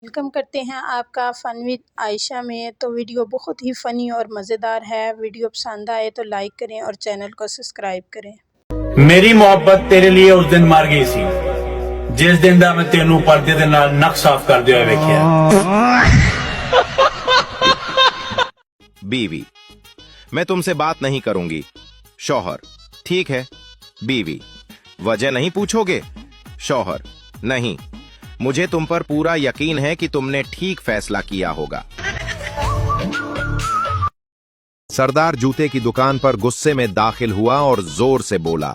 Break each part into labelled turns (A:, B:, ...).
A: Welcome करते हैं आपका फन विद आयशा में। तो वीडियो बहुत ही फ़नी और मज़ेदार है। वीडियो पसंद आए तो लाइक करें और चैनल को सब्सक्राइब करें।
B: मेरी मोहब्बत तेरे लिए उस दिन मर गई सी जिस दिन दा मैं तेनू पर्दे दे नाल नक साफ करदे होए वेखिया।
C: बीवी, मैं तुमसे बात नहीं करूंगी। शौहर, ठीक है। बीवी, वजह नहीं पूछोगे? शौहर, नहीं, मुझे तुम पर पूरा यकीन है कि तुमने ठीक फैसला किया होगा। सरदार जूते की दुकान पर गुस्से में दाखिल हुआ और जोर से बोला,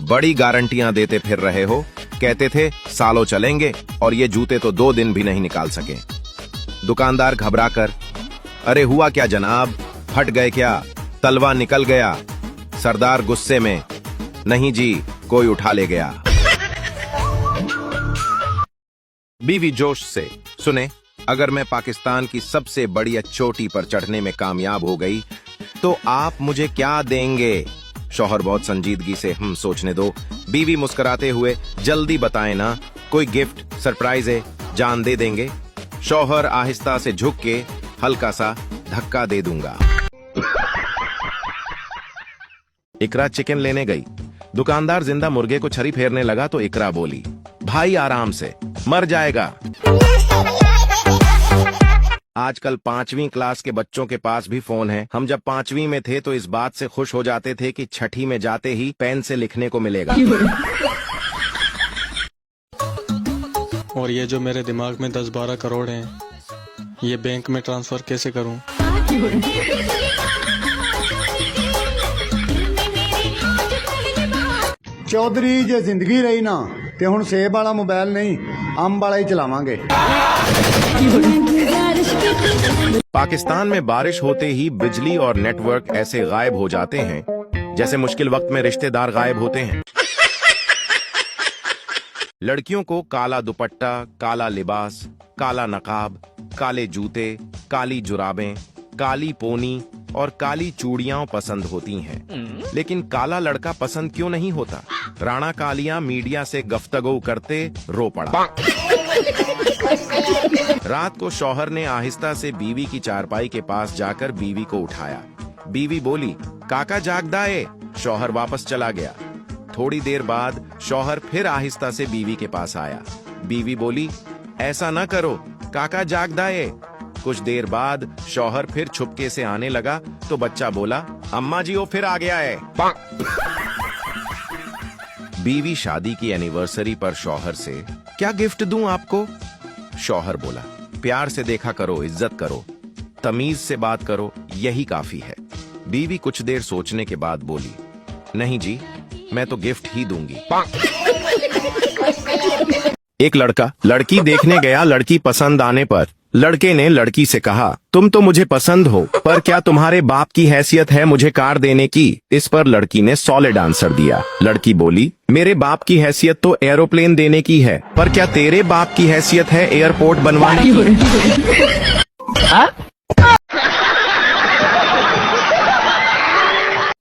C: बड़ी गारंटियां देते फिर रहे हो, कहते थे सालों चलेंगे और ये जूते तो 2 दिन भी नहीं निकाल सके। दुकानदार घबराकर, अरे हुआ क्या जनाब, फट गए क्या, तलवा निकल गया? सरदार गुस्से में, नहीं जी, कोई उठा ले गया। बीवी जोश से, सुने, अगर मैं पाकिस्तान की सबसे बड़ी चोटी पर चढ़ने में कामयाब हो गई तो आप मुझे क्या देंगे? शौहर बहुत संजीदगी से, सोचने दो। बीवी मुस्कुराते हुए, जल्दी बताएं ना, कोई गिफ्ट सरप्राइज है, जान दे देंगे। शौहर आहिस्ता से झुक के हल्का सा धक्का दे दूंगा। इकरा चिकन लेने गई। दुकानदार जिंदा मुर्गे को छरी फेरने लगा तो इकरा बोली, भाई आराम से, मर जाएगा। आजकल 5वीं क्लास के बच्चों के पास भी फोन है। हम जब 5वीं में थे तो इस बात से खुश हो जाते थे कि 6ठी में जाते ही पेन से लिखने को मिलेगा।
D: और ये जो मेरे दिमाग में 10-12 करोड़ हैं, ये बैंक में ट्रांसफर कैसे करूं?
E: चौधरी जे जिंदगी रही ना ते हुण सेब वाला मोबाइल नहीं, अंब वाला ही चलावांगे।
C: पाकिस्तान में बारिश होते ही बिजली और नेटवर्क ऐसे गायब हो जाते हैं जैसे मुश्किल वक्त में रिश्तेदार गायब होते हैं। लड़कियों को काला दुपट्टा, काला लिबास, काला नकाब, काले जूते, काली जुराबें, काली पोनी और काली चूड़ियां पसंद होती हैं। लेकिन काला लड़का पसंद क्यों नहीं होता? राणा कालिया मीडिया से गफ्तगू करते रो पड़ा। रात को शौहर ने आहिस्ता से बीवी की चारपाई के पास जाकर बीवी को उठाया। बीवी बोली, काका जागदा है। शौहर वापस चला गया। थोड़ी देर बाद शौहर फिर आहिस्ता से बीवी के पास आया। बीवी बोली, ऐसा न करो, काका जागदा है। कुछ देर बाद शौहर फिर छुपके से आने लगा तो बच्चा बोला, अम्मा जी वो फिर आ गया है। बीवी शादी की एनिवर्सरी पर शौहर से, क्या गिफ्ट दूं आपको? शौहर बोला, प्यार से देखा करो, इज्जत करो, तमीज से बात करो, यही काफी है। बीवी कुछ देर सोचने के बाद बोली, नहीं जी, मैं तो गिफ्ट ही दूंगी। एक लड़का लड़की देखने गया। लड़की पसंद आने पर लड़के ने लड़की से कहा, तुम तो मुझे पसंद हो, पर क्या तुम्हारे बाप की हैसियत है मुझे कार देने की? इस पर लड़की ने सॉलिड आंसर दिया। लड़की बोली, मेरे बाप की हैसियत तो एरोप्लेन देने की है, पर क्या तेरे बाप की हैसियत है एयरपोर्ट बनवाने की?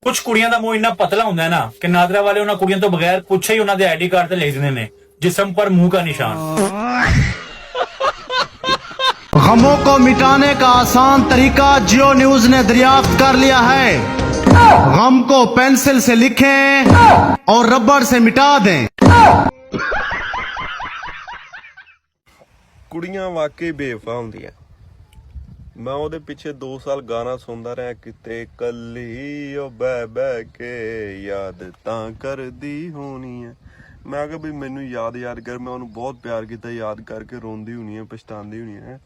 B: कुछ कुड़ियां दा मुंह इन्ना पतला हुंदा है ना कि नादरा वाले उन्हां कुड़ियां तो बगैर पुछे ही उन्हां दे आईडी कार्ड ते लिख दिंदे ने, जिस्म पर मुंह का निशान।
E: गमों को मिटाने का आसान तरीका जियो न्यूज ने दरियाफ्त कर लिया है। गम को पेंसिल से लिखें और रबड़ से मिटा दें।
F: कुड़ियां वाकई बेवफा होंदियां। मैं ਉਹਦੇ ਪਿੱਛੇ 2 ਸਾਲ ਗਾਣਾ ਸੁਣਦਾ ਰਿਹਾ, ਕਿਤੇ ਕੱਲੀ ਉਹ ਬਹਿ ਬਹਿ ਕੇ ਯਾਦ ਤਾਂ ਕਰਦੀ ਹੋਣੀ ਹੈ। ਮੈਂ ਕਿਹਾ ਵੀ ਮੈਨੂੰ ਯਾਦ ਕਰ, ਮੈਂ ਉਹਨੂੰ ਬਹੁਤ ਪਿਆਰ ਕੀਤਾ, ਯਾਦ ਕਰਕੇ ਰੋਂਦੀ ਹੋਣੀ ਹੈ, ਪਛਤਾਉਂਦੀ ਹੋਣੀ ਹੈ।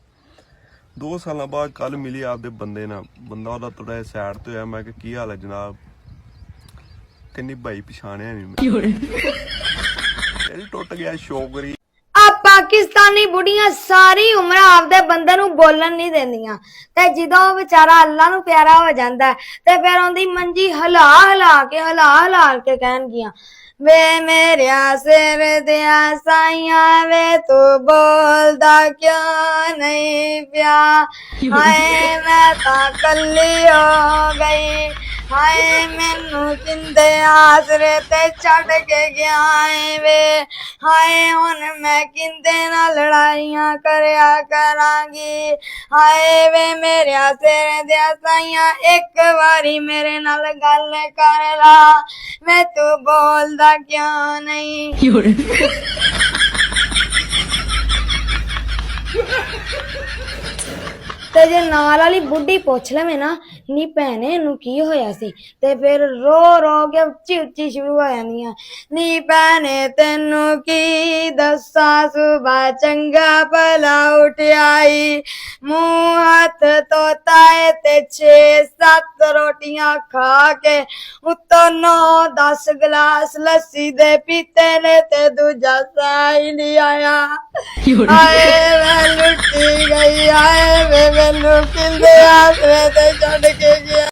F: 2 ਸਾਲਾਂ ਬਾਅਦ ਕੱਲ ਮਿਲੀ ਆਪਦੇ ਬੰਦੇ ਨਾਲ, ਬੰਦਾ ਉਹਦਾ ਥੋੜਾ ਸੈਡ ਤੇ ਹੋਇਆ। ਮੈਂ ਕਿਹਾ ਕੀ ਹਾਲ ਹੈ ਜਨਾਬ? ਕਹਿੰਦੀ ਭਾਈ ਪਛਾਣਿਆ ਨਹੀਂ ਮੈਂ। ਦਿਲ ਟੁੱਟ ਗਿਆ, ਸ਼ੌਕਰੀ।
G: पाकिस्तानी बुढ़ियां सारी उम्र आपदे बंदे नूं बोलन नहीं देंदियां ते जदों बेचारा अल्लाह नूं प्यारा हो जांदा ते फिर ओंदी मंजी हिला हिला के कहणगियां, वे मेरिया सिर दिया साइया वे तू बोलदा क्यों नहीं पिया, हाय मैं तां कल्ली हो गई, हाय मैनू किंदे आसरे ते छड़ के गया वे, हाय हुण मैं किंदे ना लड़ाइयां करया करांगी। हाय वे मेरे सिर दिया साइया एक बारी मेरे नाल गल कर ला, मैं तू बोलदा क्यों नहीं। ਤੇ ਜੇ ਨਾਲ ਵਾਲੀ ਬੁੱਢੀ ਪੁੱਛ ਲਵੇ ਨਾ ਨੀ ਭੈਣੇ ਇਹਨੂੰ ਕੀ ਹੋਇਆ ਸੀ, ਤੇ ਫਿਰ ਰੋ ਰੋ ਕੇ ਉੱਚੀ ਉੱਚੀ ਸ਼ੁਰੂ ਹੋ ਜਾਂਦੀਆਂ, ਨੀ ਭੈਣੇ ਤੈਨੂੰ ਕੀ ਦੱਸਾਂ ਸੁਬਾ ਚੰਗਾ ਭਲਾ ਉਠਿਆਈ, ਮੂੰਹ ਹੱਥ ਧੋਤਾ ਏ ਤੇ 6-7 ਰੋਟੀਆਂ ਖਾ ਕੇ ਉੱਤੋਂ 9-10 ਗਲਾਸ ਲੱਸੀ ਦੇ ਪੀਤੇ ਨੇ ਤੇ ਦੂਜਾ ਸਾਈ ਨਹੀਂ ਆਇਆ। ਹਾਏ ਮੈਂ ਲੁੱਟੀ ਗਈ, ਹਾਏ ਵੇ ਮੈਨੂੰ ਕਿੰਦੇ ਆਸਰੇ ਤੇ ਛੱਡ ਕੇ ਗਿਆ।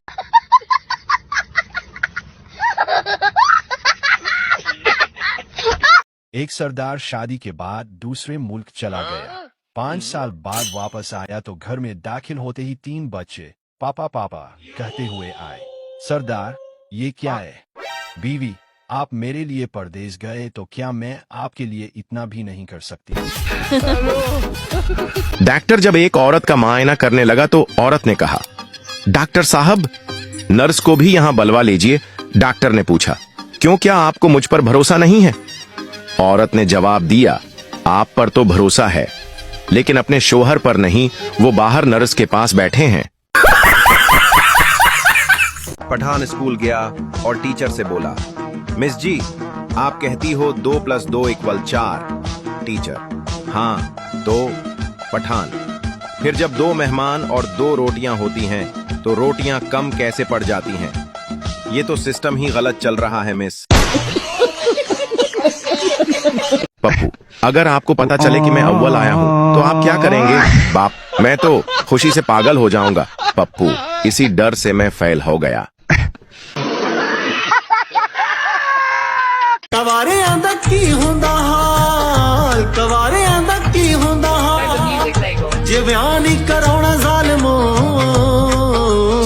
H: एक सरदार शादी के बाद दूसरे मुल्क चला गया। 5 साल बाद वापस आया तो घर में दाखिल होते ही 3 बच्चे पापा पापा कहते हुए आए। सरदार ये क्या है? बीवी आप मेरे लिए परदेश गए तो क्या मैं आपके लिए इतना भी नहीं कर सकती?
C: डॉक्टर जब एक औरत का मुआयना करने लगा तो औरत ने कहा, डॉक्टर साहब नर्स को भी यहाँ बुलवा लीजिए। डॉक्टर ने पूछा, क्यों, क्या आपको मुझ पर भरोसा नहीं है? औरत ने जवाब दिया, आप पर तो भरोसा है लेकिन अपने शोहर पर नहीं, वो बाहर नर्स के पास बैठे हैं। पठान स्कूल गया और टीचर से बोला, मिस जी आप कहती हो 2 + 2 = 4। टीचर, हाँ तो पठान, फिर जब 2 मेहमान और 2 रोटियां होती हैं तो रोटियां कम कैसे पड़ जाती हैं? ये तो सिस्टम ही गलत चल रहा है मिस। पप्पू, अगर आपको पता चले कि मैं अव्वल आया हूँ तो आप क्या करेंगे? बाप, मैं तो खुशी से पागल हो जाऊंगा। पप्पू, इसी डर से मैं फेल हो गया।
E: कवारियां दा की हुंदा हाल, कवारियां दा की हुंदा हाल, जे विआह नहीं कराउणा ज़ालिमो,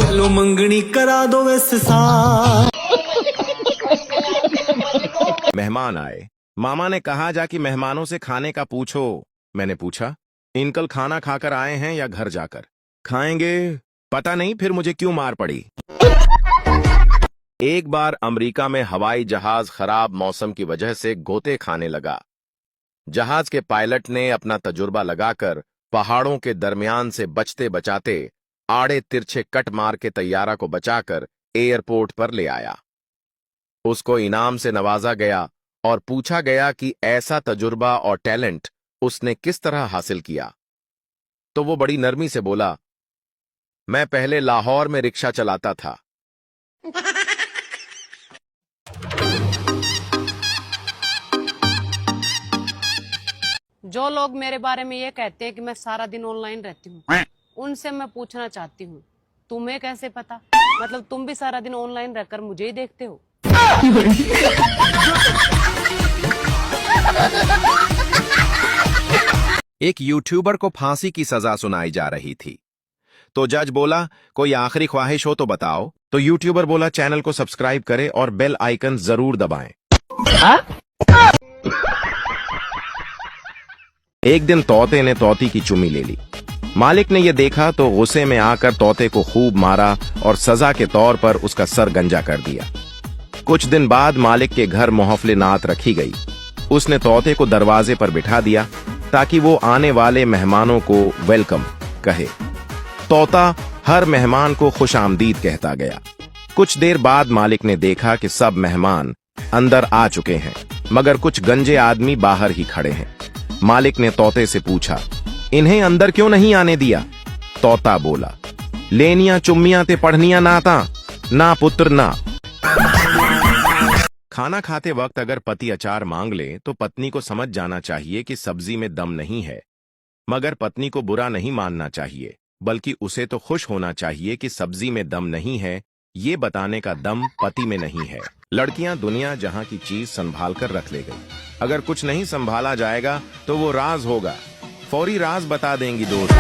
E: चलो मंगनी करा दो इस साल।
C: मेहमान आए। मामा ने कहा, जाके मेहमानों से खाने का पूछो। मैंने पूछा, इनकल खाना खाकर आए हैं या घर जाकर खाएंगे? पता नहीं फिर मुझे क्यों मार पड़ी। एक बार अमेरिका में हवाई जहाज खराब मौसम की वजह से गोते खाने लगा। जहाज के पायलट ने अपना तजुर्बा लगाकर पहाड़ों के दरमियान से बचते बचाते आड़े तिरछे कट मार के तैयारा को बचाकर एयरपोर्ट पर ले आया। उसको इनाम से नवाजा गया और पूछा गया कि ऐसा तजुर्बा और टैलेंट उसने किस तरह हासिल किया। तो वो बड़ी नरमी से बोला, मैं पहले लाहौर में रिक्शा चलाता था।
I: जो लोग मेरे बारे में ये कहते हैं कि मैं सारा दिन ऑनलाइन रहती हूँ, उनसे मैं पूछना चाहती हूँ, तुम्हें कैसे पता? मतलब तुम भी सारा दिन ऑनलाइन रहकर मुझे ही देखते हो?
C: एक यूट्यूबर को फांसी की सजा सुनाई जा रही थी तो जज बोला, कोई आखिरी ख्वाहिश हो तो बताओ। तो यूट्यूबर बोला, चैनल को सब्सक्राइब करें और बेल आइकन जरूर दबाएं। एक दिन तोते ने तोती की चुम्मी ले ली। मालिक ने यह देखा तो गुस्से में आकर तोते को खूब मारा और सजा के तौर पर उसका सर गंजा कर दिया। कुछ दिन बाद मालिक के घर मोहफले नात रखी गई। उसने तोते को दरवाजे पर बिठा दिया ताकि वो आने वाले मेहमानों को वेलकम कहे। तोता हर मेहमान को खुशामदीद कहता गया। कुछ देर बाद मालिक ने देखा कि सब मेहमान अंदर आ चुके हैं मगर कुछ गंजे आदमी बाहर ही खड़े हैं। मालिक ने तोते से पूछा, इन्हें अंदर क्यों नहीं आने दिया? तोता बोला, लेनिया चुम्मियां ते पढ़निया नाता ना पुत्र ना। खाना खाते वक्त अगर पति अचार मांग ले तो पत्नी को समझ जाना चाहिए कि सब्जी में दम नहीं है, मगर पत्नी को बुरा नहीं मानना चाहिए बल्कि उसे तो खुश होना चाहिए कि सब्जी में दम नहीं है, ये बताने का दम पति में नहीं है। लड़कियां दुनिया जहां की चीज संभाल कर रख ले गई। अगर कुछ नहीं संभाला जाएगा तो वो राज होगा, फौरी राज बता देंगी दोस्त।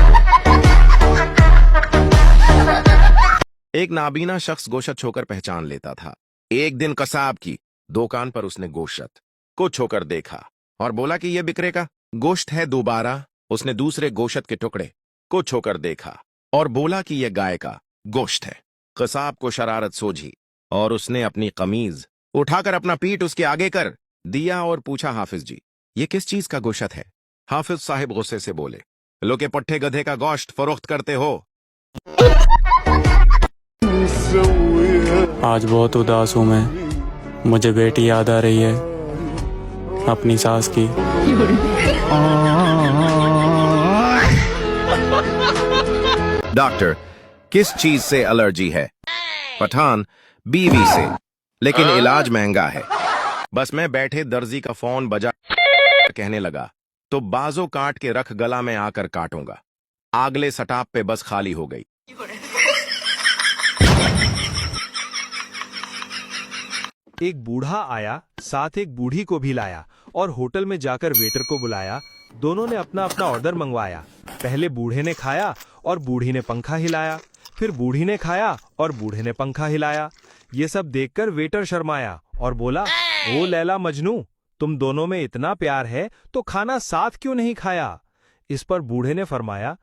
C: एक नाबीना शख्स गोश्त छोकर पहचान लेता था। एक दिन कसाब की दुकान पर उसने गोश्त को छोकर देखा और बोला कि यह बिक्रेगा। गोश्त है दोबारा। उसने दूसरे गोश्त के टुकड़े को छूकर देखा और बोला कि यह गाय का गोश्त है। कसाब को शरारत सूझी और उसने अपनी कमीज उठाकर अपना पीठ उसके आगे कर दिया और पूछा, हाफिज जी, ये किस चीज का गोश्त है? हाफिज साहिब गुस्से से बोले, लो के पट्टे गधे का गोश्त फरोख्त करते हो।
D: आज बहुत उदास हूँ मैं, मुझे बेटी याद आ रही है अपनी सास की।
C: डॉक्टर, किस चीज से एलर्जी है? पठान, बीवी से, लेकिन इलाज महंगा है। बस मैं बैठे दर्जी का फोन बजा कहने लगा तो बाजों काट के रख, गला में आकर काटूंगा। आगले सटाप पे बस खाली हो गई।
J: एक बूढ़ा आया, साथ एक बूढ़ी को भी लाया और होटल में जाकर वेटर को बुलाया। दोनों ने अपना अपना ऑर्डर मंगवाया। पहले बूढ़े ने खाया और बूढ़ी ने पंखा हिलाया, फिर बूढ़ी ने खाया और बूढ़े ने पंखा हिलाया। ये सब देखकर वेटर शर्माया और बोला, ओ लैला मजनू, तुम दोनों में इतना प्यार है तो खाना साथ क्यों नहीं खाया? इस पर बूढ़े ने फरमाया,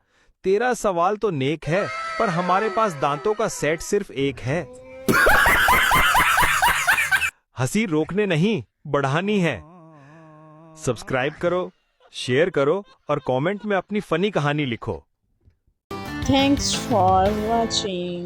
J: तेरा सवाल तो नेक है, पर हमारे पास दांतों का सेट सिर्फ एक है। हंसी रोकने नहीं, बढ़ानी है। सब्सक्राइब करो, शेयर करो और कमेंट में अपनी फनी कहानी लिखो।
A: Thanks for watching.